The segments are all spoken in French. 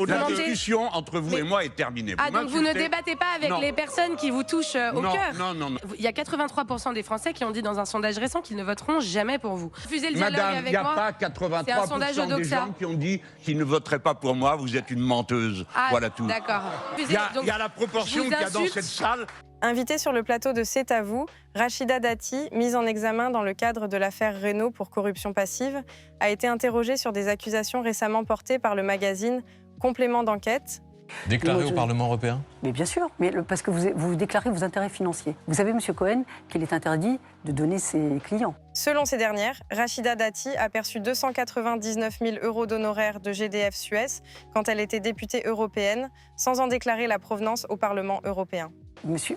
La discussion entre vous et moi est terminée. Donc vous ne débattez pas avec les personnes qui vous touchent au cœur. Non. Il y a 83% des Français qui ont dit dans un sondage récent qu'ils ne voteront jamais pour vous. Refusez le dialogue Madame, avec moi. il n'y a pas 83% des gens qui ont dit qu'ils ne voteraient pas pour moi. Vous êtes une menteuse. Voilà tout. D'accord. Il y a la proportion qu'il y a dans cette salle. Invitée sur le plateau de C'est à vous, Rachida Dati, mise en examen dans le cadre de l'affaire Renault pour corruption passive, a été interrogée sur des accusations récemment portées par le magazine Complément d'enquête. Déclaré au Parlement européen? Mais bien sûr, parce que vous déclarez vos intérêts financiers. Vous savez, M. Cohen, qu'il est interdit de donner ses clients. Selon ces dernières, Rachida Dati a perçu 299 000 € d'honoraires de GDF Suez quand elle était députée européenne, sans en déclarer la provenance au Parlement européen. Monsieur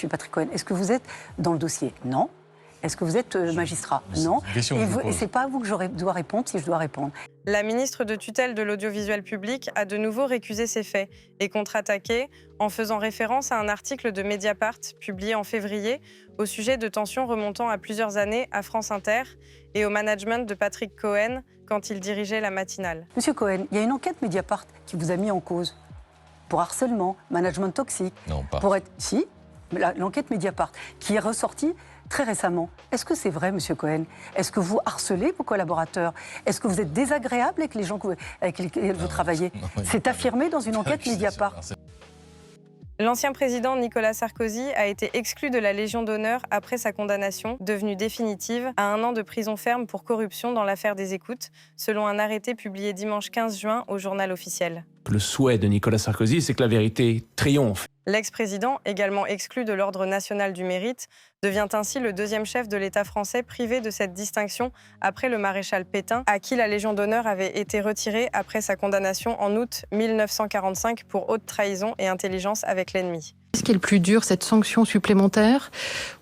Patrick Cohen, est-ce que vous êtes dans le dossier? Non. Est-ce que vous êtes magistrat? Non. Et c'est pas à vous que je dois répondre si je dois répondre. La ministre de tutelle de l'audiovisuel public a de nouveau récusé ces faits et contre-attaqué en faisant référence à un article de Mediapart publié en février au sujet de tensions remontant à plusieurs années à France Inter et au management de Patrick Cohen quand il dirigeait la matinale. Monsieur Cohen, il y a une enquête Mediapart qui vous a mis en cause pour harcèlement, management toxique. Non, pas. Si, l'enquête Mediapart qui est ressortie très récemment. Est-ce que c'est vrai, Monsieur Cohen? Est-ce que vous harcelez vos collaborateurs? Est-ce que vous êtes désagréable avec les gens avec lesquels vous travaillez? C'est affirmé dans une enquête Mediapart. L'ancien président Nicolas Sarkozy a été exclu de la Légion d'honneur après sa condamnation, devenue définitive, à 1 an de prison ferme pour corruption dans l'affaire des écoutes, selon un arrêté publié dimanche 15 juin au Journal officiel. Le souhait de Nicolas Sarkozy, c'est que la vérité triomphe. L'ex-président, également exclu de l'Ordre national du mérite, devient ainsi le deuxième chef de l'État français privé de cette distinction après le maréchal Pétain, à qui la Légion d'honneur avait été retirée après sa condamnation en août 1945 pour haute trahison et intelligence avec l'ennemi. Est-ce qui est le plus dur, cette sanction supplémentaire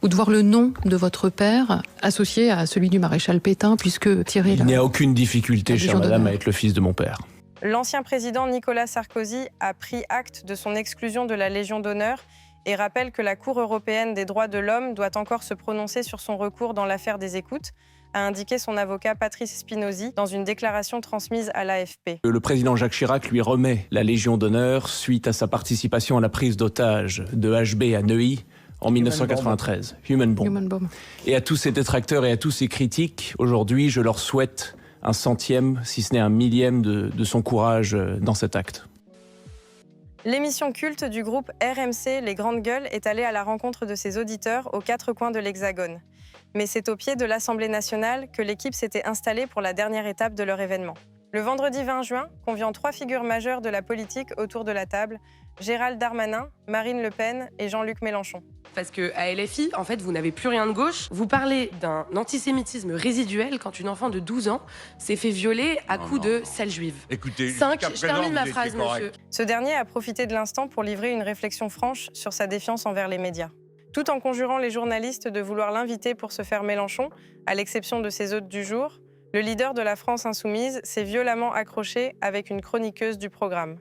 ou de voir le nom de votre père associé à celui du maréchal Pétain, puisque Thierry... Il n'y a aucune difficulté, chère madame, à être le fils de mon père. L'ancien président Nicolas Sarkozy a pris acte de son exclusion de la Légion d'honneur et rappelle que la Cour européenne des droits de l'homme doit encore se prononcer sur son recours dans l'affaire des écoutes, a indiqué son avocat Patrice Spinozzi dans une déclaration transmise à l'AFP. Le président Jacques Chirac lui remet la Légion d'honneur suite à sa participation à la prise d'otage de HB à Neuilly en 1993. Human Bomb. Et à tous ces détracteurs et à tous ces critiques, aujourd'hui, je leur souhaite un centième, si ce n'est un millième de son courage dans cet acte. L'émission culte du groupe RMC Les Grandes Gueules est allée à la rencontre de ses auditeurs aux 4 coins de l'Hexagone. Mais c'est au pied de l'Assemblée nationale que l'équipe s'était installée pour la dernière étape de leur événement. Le vendredi 20 juin, conviant 3 figures majeures de la politique autour de la table, Gérald Darmanin, Marine Le Pen et Jean-Luc Mélenchon. Parce qu'à LFI, en fait, vous n'avez plus rien de gauche. Vous parlez d'un antisémitisme résiduel quand une enfant de 12 ans s'est fait violer à coups de sale juive. Écoutez, 5, je termine ma phrase, monsieur. Ce dernier a profité de l'instant pour livrer une réflexion franche sur sa défiance envers les médias. Tout en conjurant les journalistes de vouloir l'inviter pour se faire Mélenchon, à l'exception de ses hôtes du jour, le leader de la France insoumise s'est violemment accroché avec une chroniqueuse du programme.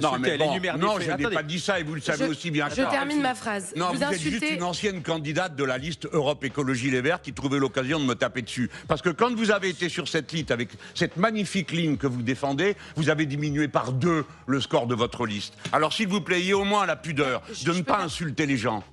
Non, mais bon, non, je n'ai pas dit ça et vous le savez aussi bien que ça. Je termine ma phrase. Non, vous êtes juste une ancienne candidate de la liste Europe Écologie Les Verts qui trouvait l'occasion de me taper dessus. Parce que quand vous avez été sur cette liste, avec cette magnifique ligne que vous défendez, vous avez diminué par 2 le score de votre liste. Alors s'il vous plaît, ayez au moins la pudeur de ne pas insulter les gens.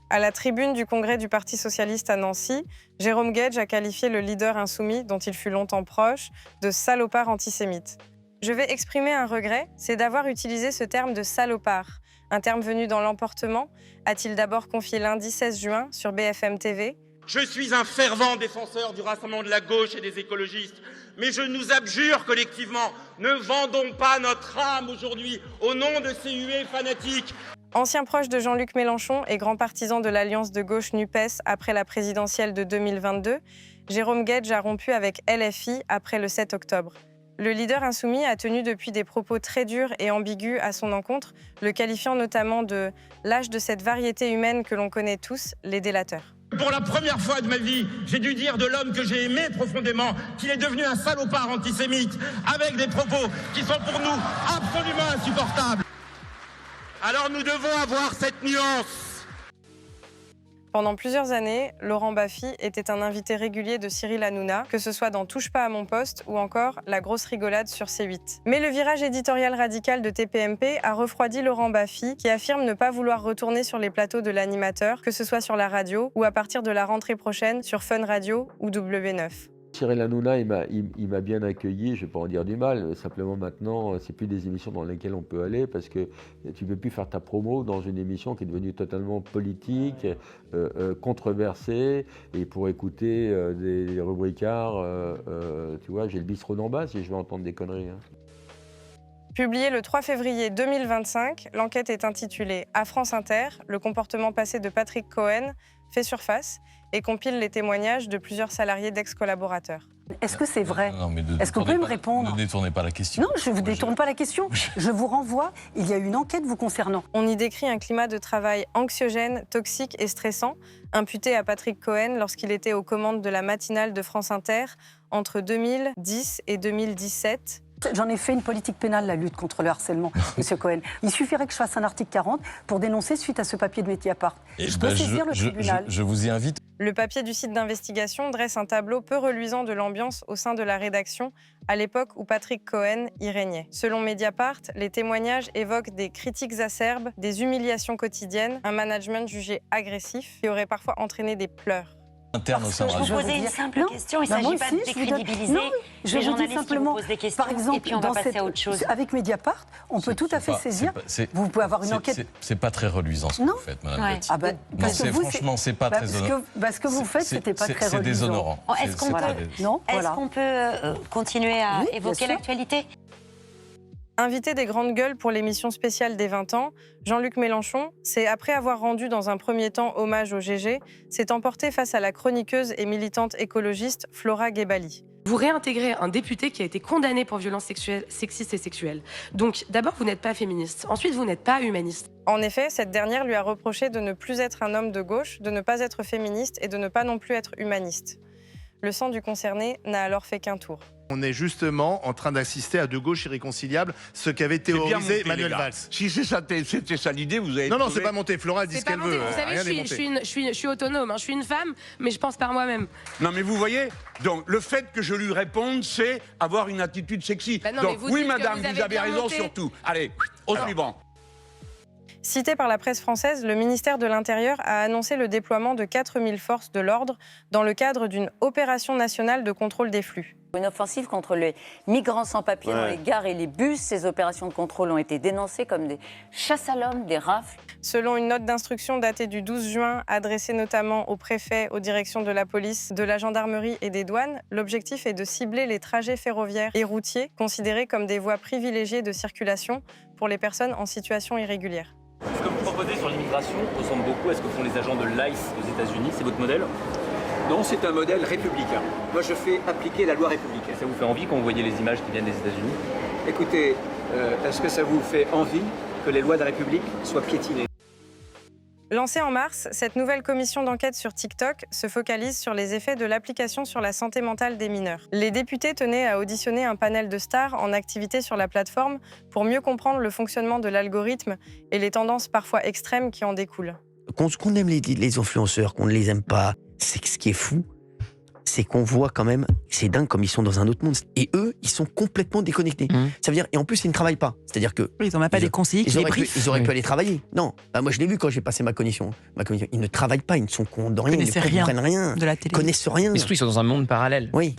À la tribune du congrès du Parti socialiste à Nancy, Jérôme Guedj a qualifié le leader insoumis, dont il fut longtemps proche, de salopard antisémite. Je vais exprimer un regret, c'est d'avoir utilisé ce terme de salopard, un terme venu dans l'emportement, a-t-il d'abord confié lundi 16 juin sur BFM TV. Je suis un fervent défenseur du rassemblement de la gauche et des écologistes, mais je nous abjure collectivement, ne vendons pas notre âme aujourd'hui au nom de ces huées fanatiques. Ancien proche de Jean-Luc Mélenchon et grand partisan de l'alliance de gauche NUPES après la présidentielle de 2022, Jérôme Guedj a rompu avec LFI après le 7 octobre. Le leader insoumis a tenu depuis des propos très durs et ambigus à son encontre, le qualifiant notamment de l'âge de cette variété humaine que l'on connaît tous, les délateurs. Pour la première fois de ma vie, j'ai dû dire de l'homme que j'ai aimé profondément qu'il est devenu un salopard antisémite, avec des propos qui sont pour nous absolument insupportables. Alors nous devons avoir cette nuance. Pendant plusieurs années, Laurent Baffy était un invité régulier de Cyril Hanouna, que ce soit dans Touche pas à mon poste ou encore La grosse rigolade sur C8. Mais le virage éditorial radical de TPMP a refroidi Laurent Baffy, qui affirme ne pas vouloir retourner sur les plateaux de l'animateur, que ce soit sur la radio ou à partir de la rentrée prochaine sur Fun Radio ou W9. Cyril Hanouna, il m'a bien accueilli, je ne vais pas en dire du mal, simplement maintenant, c'est plus des émissions dans lesquelles on peut aller parce que tu ne peux plus faire ta promo dans une émission qui est devenue totalement politique, controversée, et pour écouter des rubricards, tu vois, j'ai le bistrot d'en bas si je veux entendre des conneries. Hein. Publiée le 3 février 2025, l'enquête est intitulée « À France Inter, le comportement passé de Patrick Cohen fait surface » et compile les témoignages de plusieurs salariés d'ex-collaborateurs. Est-ce que c'est vrai? Est-ce que vous pouvez me répondre? Ne détournez pas la question. Non, je ne vous détourne pas la question. Je vous renvoie, il y a une enquête vous concernant. On y décrit un climat de travail anxiogène, toxique et stressant, imputé à Patrick Cohen lorsqu'il était aux commandes de la matinale de France Inter entre 2010 et 2017. J'en ai fait une politique pénale, la lutte contre le harcèlement, M. Cohen. Il suffirait que je fasse un article 40 pour dénoncer suite à ce papier de Mediapart. Je peux saisir le tribunal. Je vous y invite. Le papier du site d'investigation dresse un tableau peu reluisant de l'ambiance au sein de la rédaction à l'époque où Patrick Cohen y régnait. Selon Mediapart, les témoignages évoquent des critiques acerbes, des humiliations quotidiennes, un management jugé agressif qui aurait parfois entraîné des pleurs. Interne au sein de je vous posais une simple question, il ne s'agit pas de décrédibiliser les journalistes qui vous posent des questions, par exemple, et puis on va passer à autre chose. Avec Mediapart, on peut tout à fait saisir, vous pouvez avoir une enquête... C'est pas très reluisant ce que vous faites, Madame Gatti. Ah ben, parce que vous, franchement, c'est pas très honorant. Ce que vous faites, c'était pas très reluisant. C'est déshonorant. Est-ce qu'on peut continuer à évoquer l'actualité ? Invité des grandes gueules pour l'émission spéciale des 20 ans, Jean-Luc Mélenchon, c'est après avoir rendu dans un premier temps hommage au GG, s'est emporté face à la chroniqueuse et militante écologiste Flora Gebali. Vous réintégrez un député qui a été condamné pour violences sexistes et sexuelles. Donc d'abord, vous n'êtes pas féministe. Ensuite, vous n'êtes pas humaniste. En effet, cette dernière lui a reproché de ne plus être un homme de gauche, de ne pas être féministe et de ne pas non plus être humaniste. Le sang du concerné n'a alors fait qu'un tour. On est justement en train d'assister à deux gauches irréconciliables, ce qu'avait théorisé Manuel Valls. Si c'était ça l'idée, vous avez... Non, c'est pas monté. Flora dit ce qu'elle veut. Vous savez, je suis autonome, je suis une femme, mais je pense par moi-même. Non, mais vous voyez, donc le fait que je lui réponde, c'est avoir une attitude sexy. Non, donc oui, madame, vous avez raison sur tout. Allez, au suivant. Cité par la presse française, le ministère de l'Intérieur a annoncé le déploiement de 4000 forces de l'ordre dans le cadre d'une opération nationale de contrôle des flux. Une offensive contre les migrants sans papier dans les gares et les bus. Ces opérations de contrôle ont été dénoncées comme des chasses à l'homme, des rafles. Selon une note d'instruction datée du 12 juin, adressée notamment au préfet, aux directions de la police, de la gendarmerie et des douanes, l'objectif est de cibler les trajets ferroviaires et routiers considérés comme des voies privilégiées de circulation pour les personnes en situation irrégulière. Ce que vous proposez sur l'immigration ressemble beaucoup à ce que font les agents de l'ICE aux États-Unis. C'est votre modèle ? Non, c'est un modèle républicain. Moi, je fais appliquer la loi républicaine. Ça vous fait envie quand vous voyez les images qui viennent des États-Unis ? Écoutez, est-ce que ça vous fait envie que les lois de la République soient piétinées ? Lancée en mars, cette nouvelle commission d'enquête sur TikTok se focalise sur les effets de l'application sur la santé mentale des mineurs. Les députés tenaient à auditionner un panel de stars en activité sur la plateforme pour mieux comprendre le fonctionnement de l'algorithme et les tendances parfois extrêmes qui en découlent. Qu'on aime les influenceurs, qu'on ne les aime pas, c'est que ce qui est fou, c'est qu'on voit quand même, c'est dingue comme ils sont dans un autre monde. Et eux, ils sont complètement déconnectés. Ça veut dire, et en plus, ils ne travaillent pas. C'est-à-dire que... Ils n'ont même pas des conseillers qui les briefent. Ils auraient pu aller travailler. Non, moi je l'ai vu quand j'ai passé ma commission. Ils ne travaillent pas, ils ne sont con de rien, ils ne comprennent rien, de la télé. Ils connaissent rien. Mais surtout, ils sont dans un monde parallèle. Oui.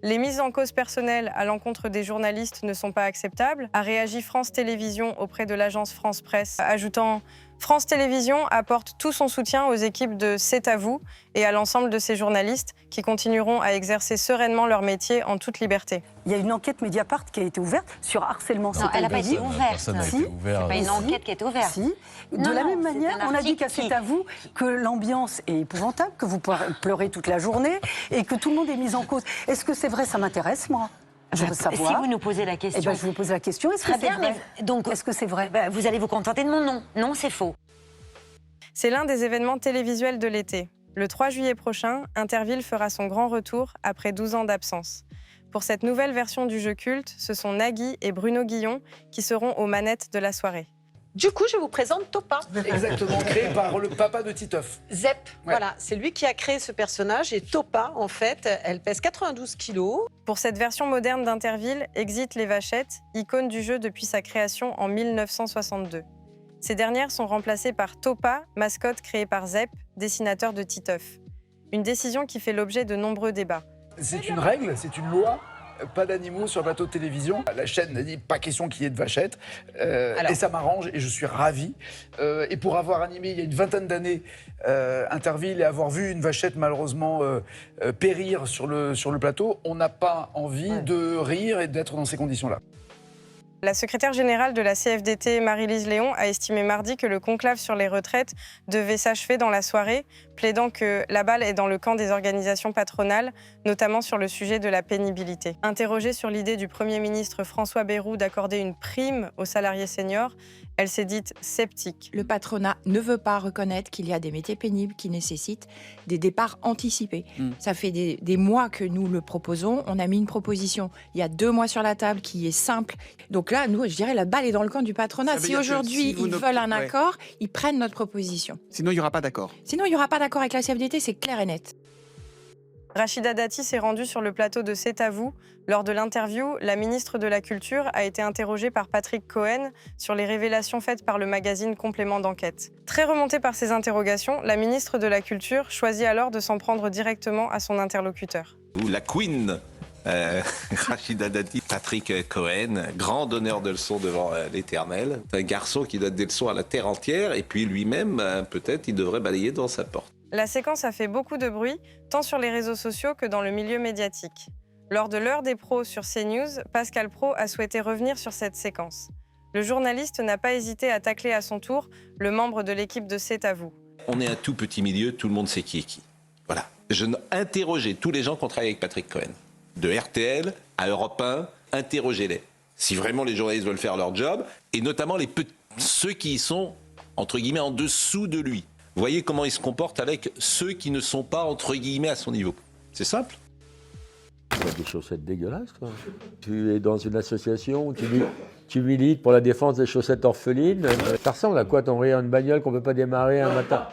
Les mises en cause personnelles à l'encontre des journalistes ne sont pas acceptables, a réagi France Télévisions auprès de l'agence France Presse, ajoutant « France Télévisions apporte tout son soutien aux équipes de C'est à vous et à l'ensemble de ces journalistes qui continueront à exercer sereinement leur métier en toute liberté. » Il y a une enquête Mediapart qui a été ouverte sur harcèlement. Non, elle n'a pas été ouverte. Personne n'a été ouvert. C'est pas une enquête qui a été ouverte. Si. De la même manière, on a dit qu'à C'est à vous que l'ambiance est épouvantable, que vous pleurez toute la journée et que tout le monde est mis en cause. Est-ce que c'est vrai? Ça m'intéresse, moi. Je veux savoir. Si vous nous posez la question. Eh ben, je vous pose la question. Est-ce que c'est vrai? Donc, est-ce que c'est vrai? Vous allez vous contenter de mon nom. Non, c'est faux. C'est l'un des événements télévisuels de l'été. Le 3 juillet prochain, Interville fera son grand retour après 12 ans d'absence. Pour cette nouvelle version du jeu culte, ce sont Nagui et Bruno Guillon qui seront aux manettes de la soirée. Du coup, je vous présente Topa. Exactement, créé par le papa de Titeuf. Zep, voilà, c'est lui qui a créé ce personnage. Et Topa, en fait, elle pèse 92 kilos. Pour cette version moderne d'Interville, exit les vachettes, icône du jeu depuis sa création en 1962. Ces dernières sont remplacées par Topa, mascotte créée par Zep, dessinateur de Titeuf. Une décision qui fait l'objet de nombreux débats. C'est une règle, c'est une loi. Pas d'animaux sur le plateau de télévision. La chaîne a dit pas question qu'il y ait de vachettes. Et ça m'arrange et je suis ravi. Et pour avoir animé il y a une vingtaine d'années Interville et avoir vu une vachette malheureusement périr sur le plateau, on n'a pas envie de rire et d'être dans ces conditions-là. La secrétaire générale de la CFDT, Marie-Lise Léon, a estimé mardi que le conclave sur les retraites devait s'achever dans la soirée, plaidant que la balle est dans le camp des organisations patronales, notamment sur le sujet de la pénibilité. Interrogée sur l'idée du Premier ministre François Bayrou d'accorder une prime aux salariés seniors, elle s'est dite sceptique. Le patronat ne veut pas reconnaître qu'il y a des métiers pénibles qui nécessitent des départs anticipés. Ça fait des mois que nous le proposons. On a mis une proposition il y a 2 mois sur la table qui est simple. Donc là, nous, je dirais, la balle est dans le camp du patronat. Si aujourd'hui, ils veulent un accord, ils prennent notre proposition. Sinon, il n'y aura pas d'accord. Sinon, il n'y aura pas d'accord avec la CFDT, c'est clair et net. Rachida Dati s'est rendue sur le plateau de C'est à vous. Lors de l'interview, la ministre de la Culture a été interrogée par Patrick Cohen sur les révélations faites par le magazine Complément d'enquête. Très remontée par ces interrogations, la ministre de la Culture choisit alors de s'en prendre directement à son interlocuteur. La Queen, Rachida Dati, Patrick Cohen, grand donneur de leçons devant l'Éternel. C'est un garçon qui donne des leçons à la terre entière et puis lui-même, peut-être, il devrait balayer devant sa porte. La séquence a fait beaucoup de bruit, tant sur les réseaux sociaux que dans le milieu médiatique. Lors de l'heure des pros sur CNews, Pascal Praud a souhaité revenir sur cette séquence. Le journaliste n'a pas hésité à tacler à son tour le membre de l'équipe de C'est à vous. On est un tout petit milieu, tout le monde sait qui est qui. Voilà. Je interrogeais tous les gens qui ont travaillé avec Patrick Cohen. De RTL à Europe 1, interrogez-les. Si vraiment les journalistes veulent faire leur job, et notamment ceux qui sont, entre guillemets, en dessous de lui. Voyez comment il se comporte avec ceux qui ne sont pas, entre guillemets, à son niveau. C'est simple. Tu as des chaussettes dégueulasses, toi. Tu es dans une association où tu milites pour la défense des chaussettes orphelines. Ça ressemble à quoi ton rire, une bagnole qu'on ne peut pas démarrer un matin?